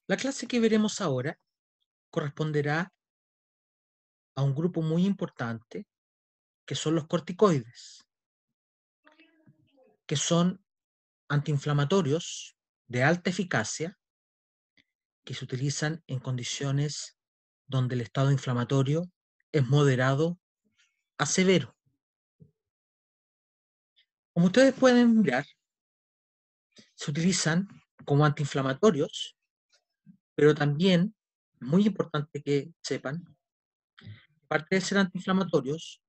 La clase que veremos ahora corresponderá a un grupo muy importante, que son los corticoides, que son antiinflamatorios de alta eficacia que se utilizan en condiciones donde el estado inflamatorio es moderado a severo. Como ustedes pueden mirar, se utilizan como antiinflamatorios, pero también, muy importante que sepan, aparte de ser antiinflamatorios,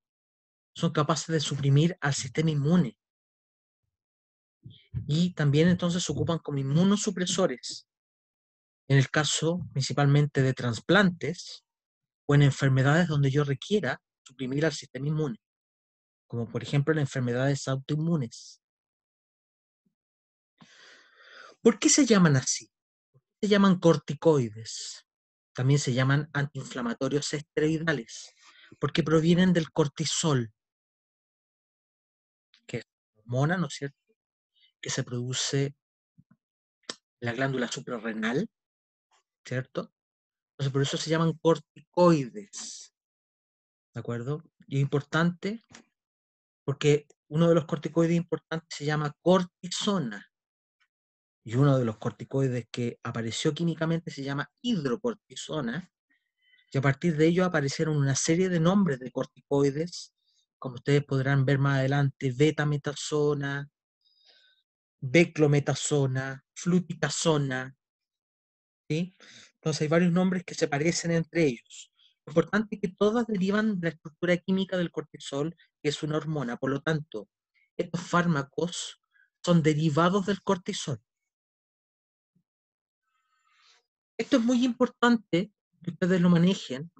son capaces de suprimir al sistema inmune y también entonces se ocupan como inmunosupresores en el caso principalmente de trasplantes o en enfermedades donde yo requiera suprimir al sistema inmune, como por ejemplo en enfermedades autoinmunes. ¿Por qué se llaman así? Se llaman corticoides. También se llaman antiinflamatorios esteroidales, porque provienen del cortisol, que es una hormona, ¿no es cierto?, que se produce en la glándula suprarrenal, ¿cierto? Entonces por eso se llaman corticoides, ¿de acuerdo? Y es importante porque uno de los corticoides importantes se llama cortisona, y uno de los corticoides que apareció químicamente se llama hidrocortisona, y a partir de ello aparecieron una serie de nombres de corticoides, como ustedes podrán ver más adelante, betametasona, beclometasona, fluticasona, ¿sí? Entonces hay varios nombres que se parecen entre ellos. Lo importante es que todas derivan de la estructura química del cortisol, que es una hormona. Por lo tanto, estos fármacos son derivados del cortisol. Esto es muy importante que ustedes lo manejen,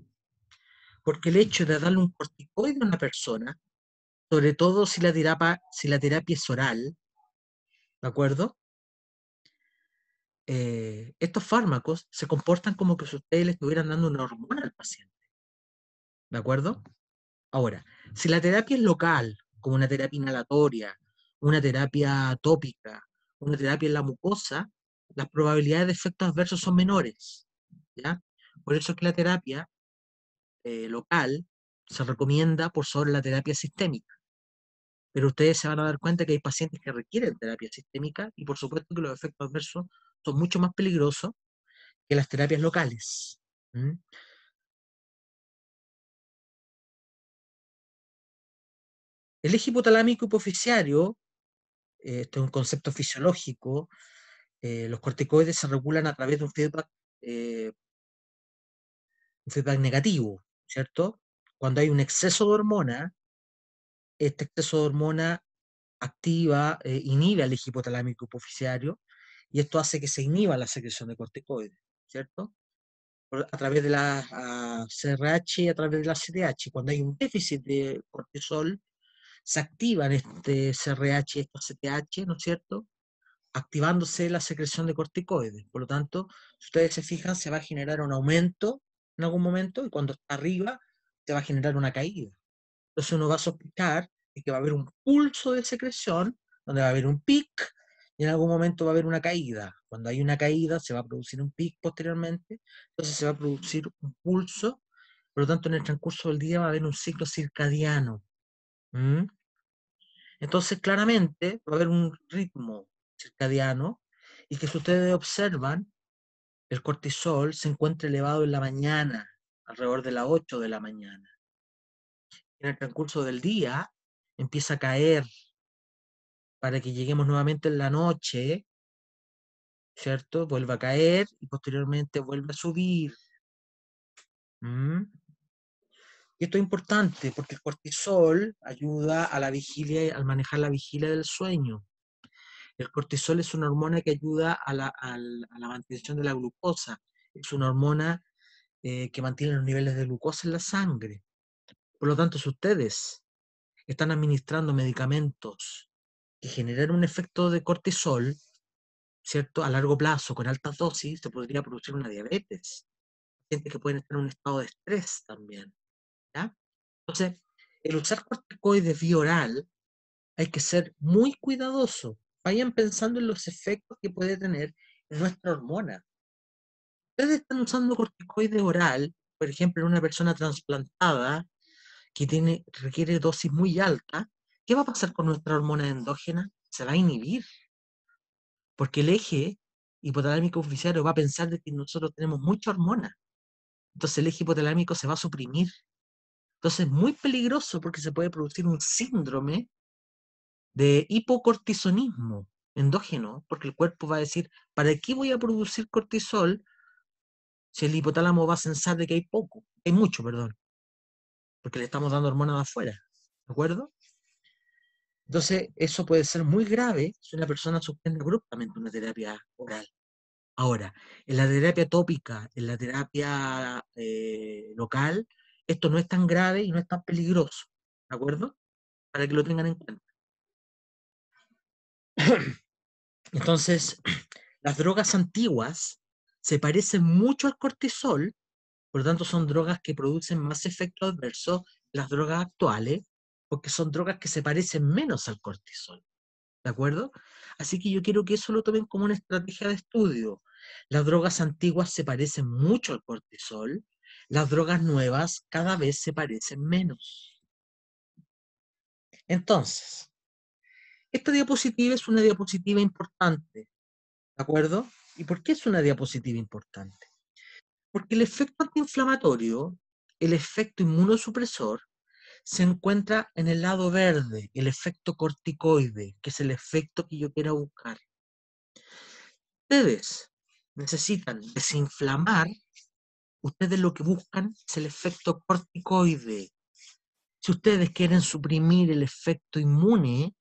porque el hecho de darle un corticoide a una persona, sobre todo si la terapia es oral, ¿de acuerdo? Estos fármacos se comportan como que si ustedes le estuvieran dando una hormona al paciente, ¿de acuerdo? Ahora, si la terapia es local, como una terapia inhalatoria, una terapia tópica, una terapia en la mucosa, las probabilidades de efectos adversos son menores, ¿ya? Por eso es que la terapia local se recomienda por sobre la terapia sistémica. Pero ustedes se van a dar cuenta que hay pacientes que requieren terapia sistémica y por supuesto que los efectos adversos son mucho más peligrosos que las terapias locales. ¿Mm? El eje hipotalámico hipoficiario, esto es un concepto fisiológico. Los corticoides se regulan a través de un feedback negativo, ¿cierto? Cuando hay un exceso de hormona, este exceso de hormona activa, inhibe al eje hipotalámico hipoficiario, y esto hace que se inhiba la secreción de corticoides, ¿cierto? A través de la CRH y a través de la CTH. Cuando hay un déficit de cortisol, se activan este CRH y estos CTH, ¿no es cierto?, activándose la secreción de corticoides. Por lo tanto, si ustedes se fijan, se va a generar un aumento en algún momento y cuando está arriba se va a generar una caída. Entonces uno va a sospechar de que va a haber un pulso de secreción, donde va a haber un pic y en algún momento va a haber una caída. Cuando hay una caída se va a producir un pic posteriormente, entonces se va a producir un pulso. Por lo tanto, en el transcurso del día va a haber un ciclo circadiano. ¿Mm? Entonces, claramente va a haber un ritmo circadiano y que si ustedes observan, el cortisol se encuentra elevado en la mañana, alrededor de las 8 de la mañana. En el transcurso del día empieza a caer para que lleguemos nuevamente en la noche, ¿cierto? Vuelve a caer y posteriormente vuelve a subir. ¿Mm? Y esto es importante porque el cortisol ayuda a la vigilia, al manejar la vigilia del sueño. El cortisol es una hormona que ayuda a la mantención de la glucosa. Es una hormona que mantiene los niveles de glucosa en la sangre. Por lo tanto, si ustedes están administrando medicamentos que generan un efecto de cortisol, ¿cierto? A largo plazo, con altas dosis, se podría producir una diabetes. Gente que pueden estar en un estado de estrés también, ¿ya? Entonces, el usar corticoides vía oral hay que ser muy cuidadoso. Vayan pensando en los efectos que puede tener en nuestra hormona. ustedes están usando corticoide oral, por ejemplo, en una persona trasplantada que requiere dosis muy alta, ¿qué va a pasar con nuestra hormona endógena? Se va a inhibir, porque el eje hipotalámico oficiario va a pensar de que nosotros tenemos mucha hormona. Entonces el eje hipotalámico se va a suprimir. Entonces es muy peligroso porque se puede producir un síndrome de hipocortisonismo endógeno, porque el cuerpo va a decir, ¿para qué voy a producir cortisol si el hipotálamo va a pensar de que hay mucho, perdón, porque le estamos dando hormonas de afuera, ¿de acuerdo? Entonces, eso puede ser muy grave si una persona suspende abruptamente una terapia oral. Ahora, en la terapia tópica, en la terapia local, esto no es tan grave y no es tan peligroso, ¿de acuerdo? Para que lo tengan en cuenta. Entonces, las drogas antiguas se parecen mucho al cortisol, por lo tanto son drogas que producen más efectos adversos que las drogas actuales, porque son drogas que se parecen menos al cortisol. ¿De acuerdo? Así que yo quiero que eso lo tomen como una estrategia de estudio. Las drogas antiguas se parecen mucho al cortisol, las drogas nuevas cada vez se parecen menos. Entonces, esta diapositiva es una diapositiva importante, ¿de acuerdo? ¿Y por qué es una diapositiva importante? Porque el efecto antiinflamatorio, el efecto inmunosupresor, se encuentra en el lado verde, el efecto corticoide, que es el efecto que yo quiero buscar. Ustedes necesitan desinflamar, ustedes lo que buscan es el efecto corticoide. Si ustedes quieren suprimir el efecto inmune,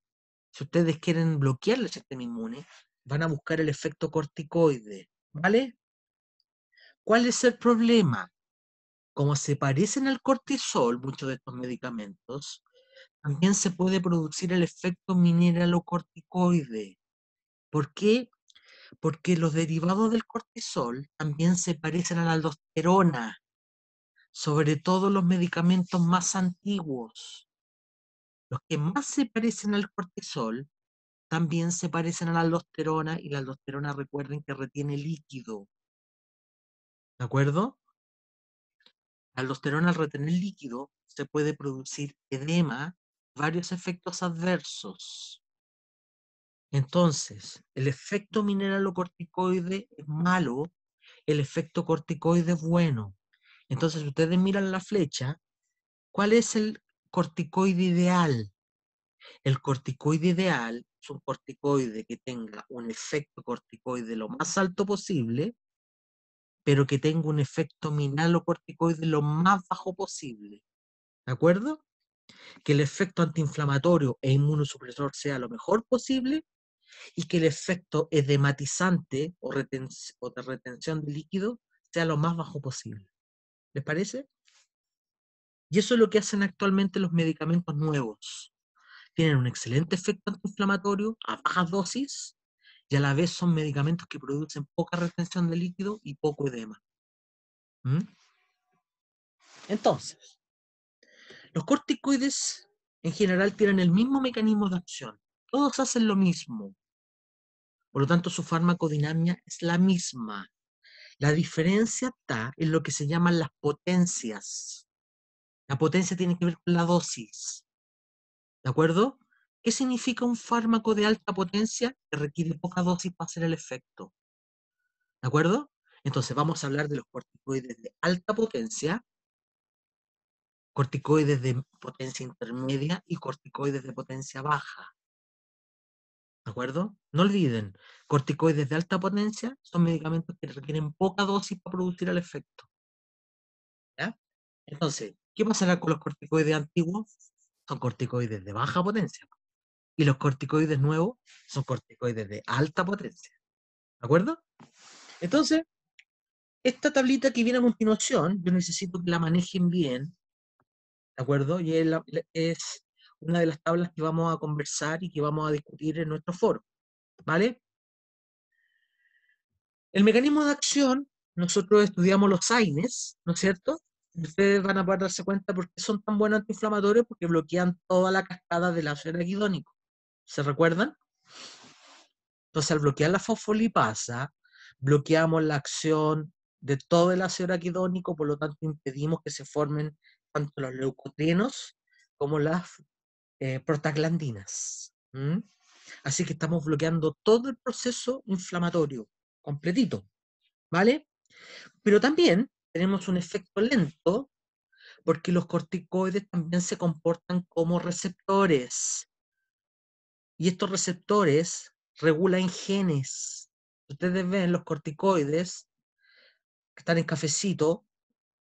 si ustedes quieren bloquear el sistema inmune, van a buscar el efecto corticoide, ¿vale? ¿Cuál es el problema? Como se parecen al cortisol, muchos de estos medicamentos, también se puede producir el efecto mineralocorticoide. ¿Por qué? Porque los derivados del cortisol también se parecen a la aldosterona, sobre todo los medicamentos más antiguos. Los que más se parecen al cortisol también se parecen a la aldosterona y la aldosterona recuerden que retiene líquido. ¿De acuerdo? La aldosterona al retener líquido se puede producir edema, varios efectos adversos. Entonces, el efecto mineralocorticoide es malo, el efecto corticoide es bueno. Entonces, ustedes miran la flecha, ¿cuál es el corticoide ideal? El corticoide ideal es un corticoide que tenga un efecto corticoide lo más alto posible, pero que tenga un efecto mineralocorticoide lo más bajo posible. ¿De acuerdo? Que el efecto antiinflamatorio e inmunosupresor sea lo mejor posible y que el efecto edematizante o de retención de líquido sea lo más bajo posible. ¿Les parece? Y eso es lo que hacen actualmente los medicamentos nuevos. Tienen un excelente efecto antiinflamatorio a bajas dosis y a la vez son medicamentos que producen poca retención de líquido y poco edema. ¿Mm? Entonces, los corticoides en general tienen el mismo mecanismo de acción. Todos hacen lo mismo. Por lo tanto, su farmacodinámica es la misma. La diferencia está en lo que se llaman las potencias. La potencia tiene que ver con la dosis. ¿De acuerdo? ¿Qué significa un fármaco de alta potencia? Que requiere poca dosis para hacer el efecto. ¿De acuerdo? Entonces vamos a hablar de los corticoides de alta potencia, corticoides de potencia intermedia y corticoides de potencia baja. ¿De acuerdo? No olviden, corticoides de alta potencia son medicamentos que requieren poca dosis para producir el efecto. ¿Ya? Entonces, ¿qué pasará con los corticoides antiguos? Son corticoides de baja potencia. Y los corticoides nuevos son corticoides de alta potencia. ¿De acuerdo? Entonces, esta tablita que viene a continuación, yo necesito que la manejen bien, ¿de acuerdo? Y es una de las tablas que vamos a conversar y que vamos a discutir en nuestro foro, ¿vale? El mecanismo de acción, nosotros estudiamos los AINES, ¿no es cierto? Y ustedes van a poder darse cuenta por qué son tan buenos antiinflamatorios, porque bloquean toda la cascada del ácido araquidónico. ¿Se recuerdan? Entonces, al bloquear la fosfolipasa, bloqueamos la acción de todo el ácido araquidónico, por lo tanto impedimos que se formen tanto los leucotrienos como las prostaglandinas. ¿Mm? Así que estamos bloqueando todo el proceso inflamatorio, completito, ¿vale? Pero también tenemos un efecto lento porque los corticoides también se comportan como receptores. Y estos receptores regulan genes. Ustedes ven los corticoides que están en cafecito,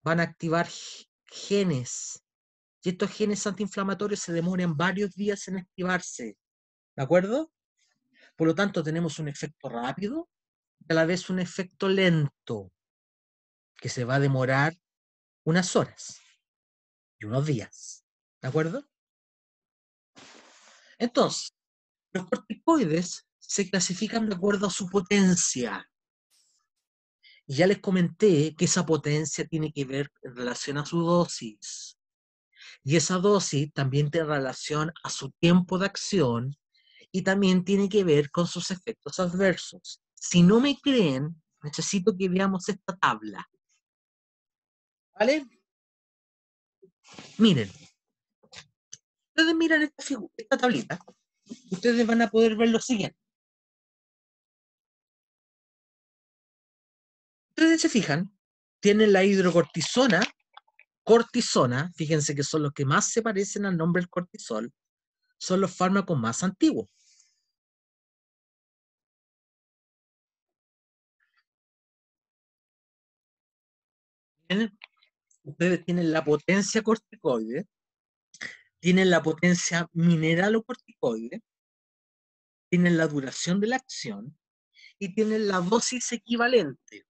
van a activar genes. Y estos genes antiinflamatorios se demoran varios días en activarse. ¿De acuerdo? Por lo tanto, tenemos un efecto rápido y a la vez un efecto lento que se va a demorar unas horas y unos días. ¿De acuerdo? Entonces, los corticoides se clasifican de acuerdo a su potencia. Y ya les comenté que esa potencia tiene que ver en relación a su dosis. Y esa dosis también tiene relación a su tiempo de acción y también tiene que ver con sus efectos adversos. Si no me creen, necesito que veamos esta tabla. ¿Vale? Miren, ustedes miran esta tablita, ustedes van a poder ver lo siguiente. Ustedes se fijan, tienen la hidrocortisona, cortisona, fíjense que son los que más se parecen al nombre del cortisol, son los fármacos más antiguos. Ustedes tienen la potencia corticoide, tienen la potencia mineralocorticoide, tienen la duración de la acción y tienen la dosis equivalente.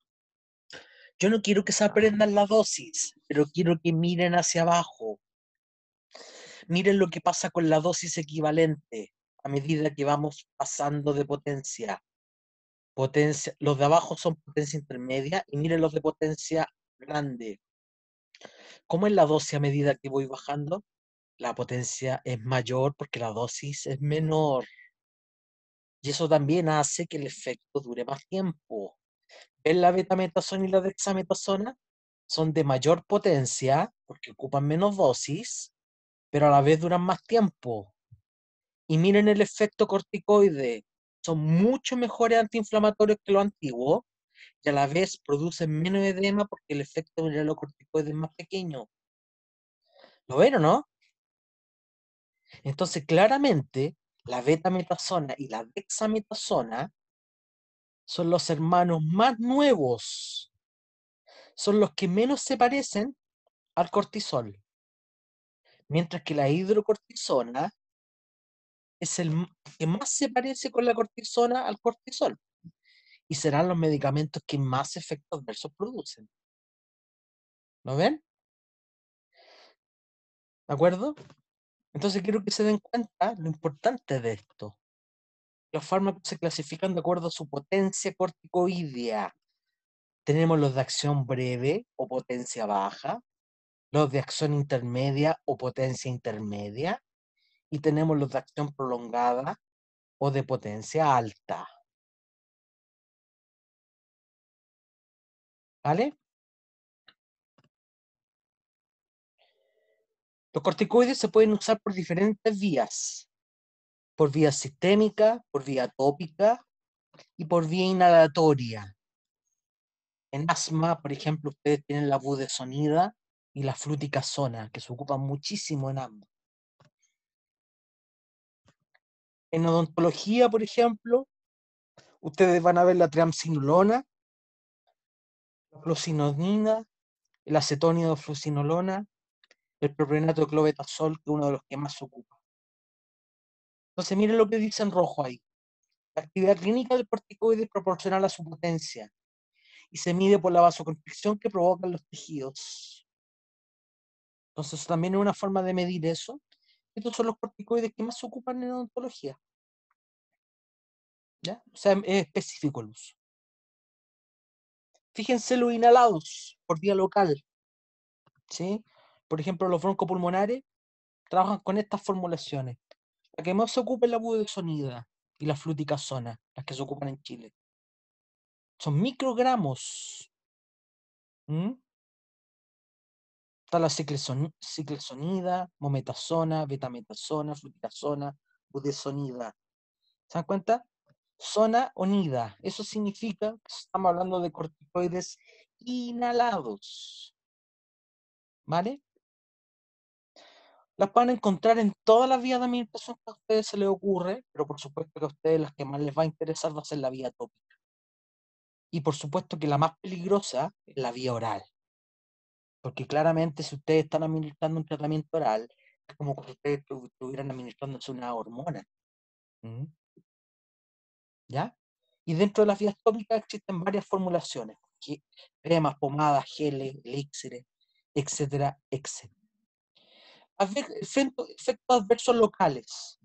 Yo no quiero que se aprendan la dosis, pero quiero que miren hacia abajo. Miren lo que pasa con la dosis equivalente a medida que vamos pasando de potencia. Los de abajo son potencia intermedia y miren los de potencia grande. ¿Cómo es la dosis a medida que voy bajando? La potencia es mayor porque la dosis es menor. Y eso también hace que el efecto dure más tiempo. ¿Ven la betametasona y la dexametasona? Son de mayor potencia porque ocupan menos dosis, pero a la vez duran más tiempo. Y miren el efecto corticoide. Son mucho mejores antiinflamatorios que los antiguos y a la vez producen menos edema porque el efecto de los corticoides es más pequeño. ¿Lo ven o no? Entonces, claramente, la betametasona y la dexametasona son los hermanos más nuevos, son los que menos se parecen al cortisol, mientras que la hidrocortisona es el que más se parece con la cortisona al cortisol y serán los medicamentos que más efectos adversos producen. ¿Lo ven? ¿De acuerdo? Entonces quiero que se den cuenta lo importante de esto. Los fármacos se clasifican de acuerdo a su potencia corticoidea. Tenemos los de acción breve o potencia baja, los de acción intermedia o potencia intermedia, y tenemos los de acción prolongada o de potencia alta. ¿Vale? Los corticoides se pueden usar por diferentes vías, por vía sistémica, por vía tópica y por vía inhalatoria. En asma, por ejemplo, ustedes tienen la budesonida y la fluticasona, que se ocupan muchísimo en ambos. En odontología, por ejemplo, ustedes van a ver la triamcinolona, la fluocinonina, el acetonido-fluocinolona, el propionato de clobetasol, que es uno de los que más se ocupa. Entonces, miren lo que dice en rojo ahí. La actividad clínica del corticoide es proporcional a su potencia y se mide por la vasoconstricción que provocan los tejidos. Entonces, también es una forma de medir eso. Estos son los corticoides que más se ocupan en odontología. ¿Ya? O sea, es específico el uso. Fíjense los inhalados por vía local. ¿Sí? Por ejemplo, los broncopulmonares trabajan con estas formulaciones. La que más se ocupa es la budesonida y la fluticasona, las que se ocupan en Chile. Son microgramos. ¿Mm? Está la ciclesonida, mometasona, betametasona, fluticasona, budesonida. ¿Se dan cuenta? Zona unida. Eso significa que estamos hablando de corticoides inhalados. ¿Vale? Las van a encontrar en todas las vías de administración que a ustedes se les ocurre, pero por supuesto que a ustedes las que más les va a interesar va a ser la vía tópica. Y por supuesto que la más peligrosa es la vía oral. Porque claramente si ustedes están administrando un tratamiento oral, es como si ustedes estuvieran administrándose una hormona. ¿Mm? ¿Ya? Y dentro de las vías tópicas existen varias formulaciones, cremas, pomadas, geles, elixires, etcétera, etcétera. Efectos adversos locales,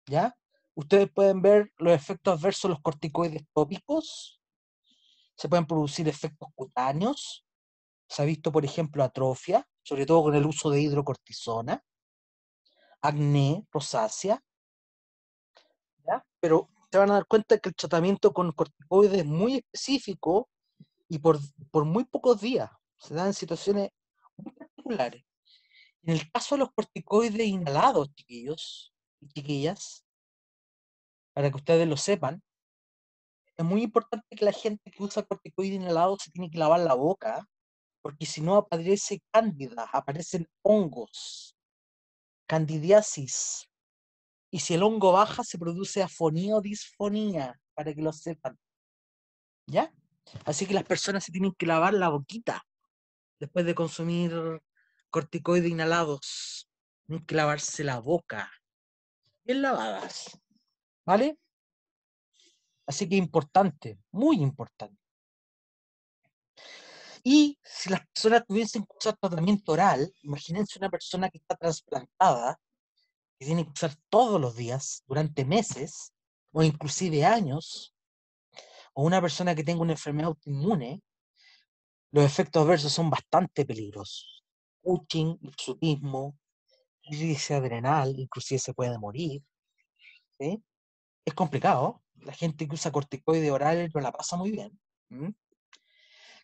¿ya? Ustedes pueden ver los efectos adversos de los corticoides tópicos, se pueden producir efectos cutáneos, se ha visto, por ejemplo, atrofia, sobre todo con el uso de hidrocortisona, acné, rosácea, ¿ya? Pero se van a dar cuenta que el tratamiento con corticoides es muy específico y por muy pocos días. Se dan en situaciones muy particulares. En el caso de los corticoides inhalados, chiquillos y chiquillas, para que ustedes lo sepan, es muy importante que la gente que usa corticoides inhalados se tiene que lavar la boca, porque si no aparece cándida, aparecen hongos, candidiasis. Y si el hongo baja, se produce afonía o disfonía, para que lo sepan. ¿Ya? Así que las personas se tienen que lavar la boquita después de consumir corticoides inhalados. Tienen que lavarse la boca, bien lavadas, ¿vale? Así que importante, muy importante. Y si las personas tuviesen que usar tratamiento oral, imagínense una persona que está trasplantada, que tiene que usar todos los días, durante meses, o inclusive años, o una persona que tenga una enfermedad autoinmune, los efectos adversos son bastante peligrosos. Cushing, hirsutismo, crisis adrenal, inclusive se puede morir. ¿Sí? Es complicado. La gente que usa corticoides orales no la pasa muy bien. ¿Mm?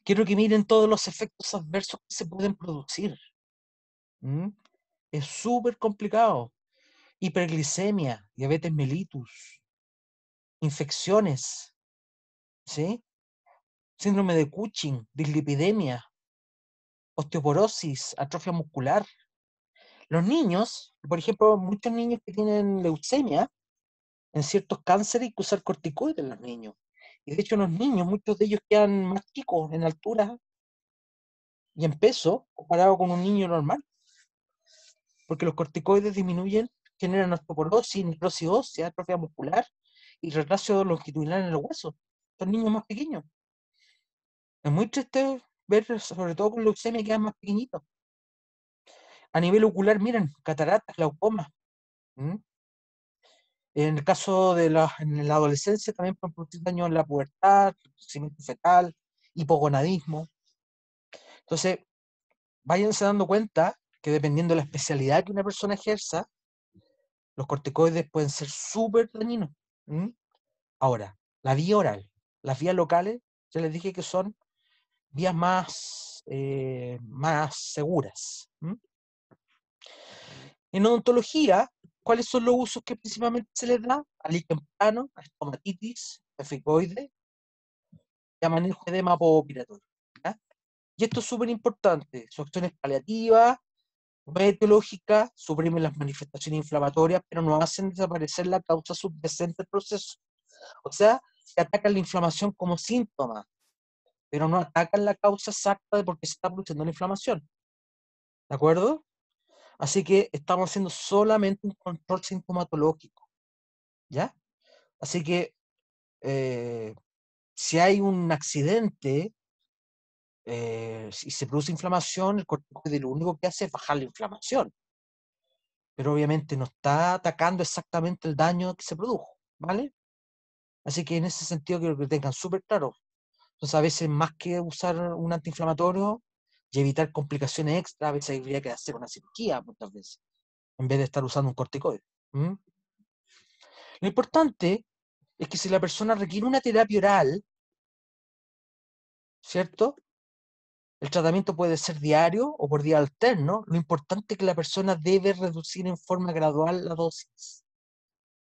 Quiero que miren todos los efectos adversos que se pueden producir. ¿Mm? Es súper complicado. Hiperglicemia, diabetes mellitus, infecciones, ¿sí? Síndrome de Cushing, dislipidemia, osteoporosis, atrofia muscular. Los niños, por ejemplo, muchos niños que tienen leucemia, en ciertos cánceres hay que usar corticoides en los niños. Y de hecho los niños, muchos de ellos quedan más chicos en altura y en peso comparado con un niño normal, porque los corticoides disminuyen, generan osteoporosis, necrosis ósea, atrofia muscular y retraso longitudinal en el hueso. Son niños más pequeños. Es muy triste ver, sobre todo con leucemia, que quedan más pequeñitos. A nivel ocular, miren, cataratas, glaucoma. ¿Mm? En el caso de en la adolescencia también pueden producir daño en la pubertad, crecimiento fetal, hipogonadismo. Entonces, váyanse dando cuenta que dependiendo de la especialidad que una persona ejerza, los corticoides pueden ser súper dañinos. ¿Mm? Ahora, la vía oral, las vías locales, ya les dije que son vías más seguras. ¿Mm? En odontología, ¿cuáles son los usos que principalmente se les da? A líquen plano, a estomatitis, a ficoide y a manejo de edema postoperatorio. ¿Ya? Y esto es súper importante. Su acción es paliativa, etiológica, suprimen las manifestaciones inflamatorias, pero no hacen desaparecer la causa subyacente del proceso. O sea, se atacan la inflamación como síntoma, pero no atacan la causa exacta de por qué se está produciendo la inflamación. ¿De acuerdo? Así que estamos haciendo solamente un control sintomatológico. ¿Ya? Así que si hay un accidente, si se produce inflamación, el corticoide lo único que hace es bajar la inflamación, pero obviamente no está atacando exactamente el daño que se produjo, ¿vale? Así que en ese sentido quiero que lo tengan súper claro. Entonces a veces más que usar un antiinflamatorio y evitar complicaciones extra, a veces habría que hacer una cirugía muchas veces, en vez de estar usando un corticoide. ¿Mm? Lo importante es que si la persona requiere una terapia oral, ¿cierto? El tratamiento puede ser diario o por día alterno. Lo importante es que la persona debe reducir en forma gradual la dosis.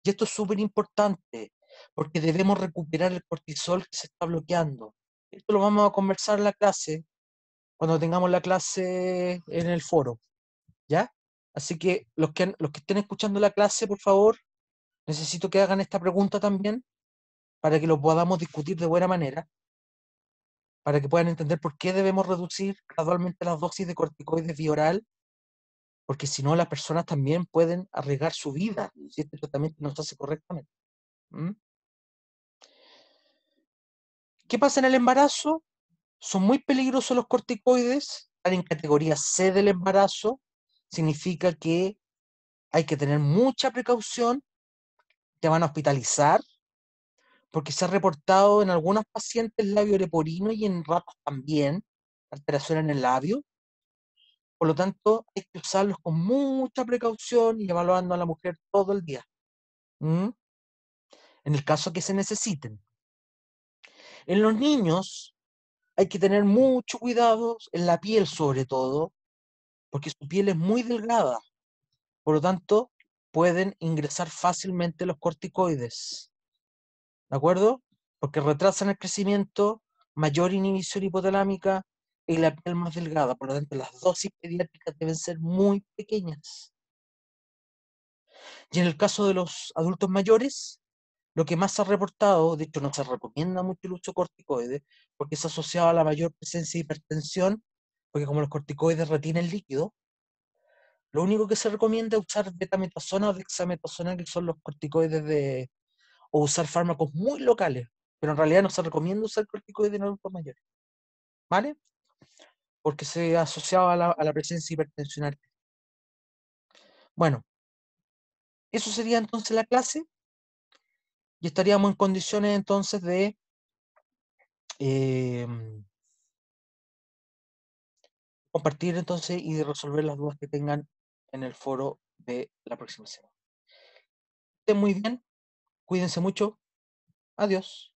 Y esto es súper importante porque debemos recuperar el cortisol que se está bloqueando. Esto lo vamos a conversar en la clase, cuando tengamos la clase en el foro, ¿ya? Así que los que estén escuchando la clase, por favor, necesito que hagan esta pregunta también para que lo podamos discutir de buena manera, para que puedan entender por qué debemos reducir gradualmente las dosis de corticoides vía oral, porque si no las personas también pueden arriesgar su vida si este tratamiento no se hace correctamente. ¿Mm? ¿Qué pasa en el embarazo? Son muy peligrosos los corticoides, están en categoría C del embarazo, significa que hay que tener mucha precaución, te van a hospitalizar, porque se ha reportado en algunos pacientes labio leporino y en ratos también, alteración en el labio. Por lo tanto, hay que usarlos con mucha precaución y evaluando a la mujer todo el día. ¿Mm? En el caso que se necesiten. En los niños hay que tener mucho cuidado en la piel sobre todo, porque su piel es muy delgada. Por lo tanto, pueden ingresar fácilmente los corticoides. ¿De acuerdo? Porque retrasan el crecimiento, mayor inhibición hipotalámica y la piel más delgada. Por lo tanto, las dosis pediátricas deben ser muy pequeñas. Y en el caso de los adultos mayores, lo que más se ha reportado, de hecho no se recomienda mucho el uso de corticoides, porque es asociado a la mayor presencia de hipertensión, porque como los corticoides retienen líquido, lo único que se recomienda es usar betametasona o dexametasona, que son los corticoides o usar fármacos muy locales, pero en realidad no se recomienda usar corticoides en adultos mayores, ¿vale? Porque se asociaba a la presencia hipertensional. Bueno, eso sería entonces la clase y estaríamos en condiciones entonces de eh, compartir entonces y de resolver las dudas que tengan en el foro de la próxima semana. Estén muy bien, cuídense mucho, adiós.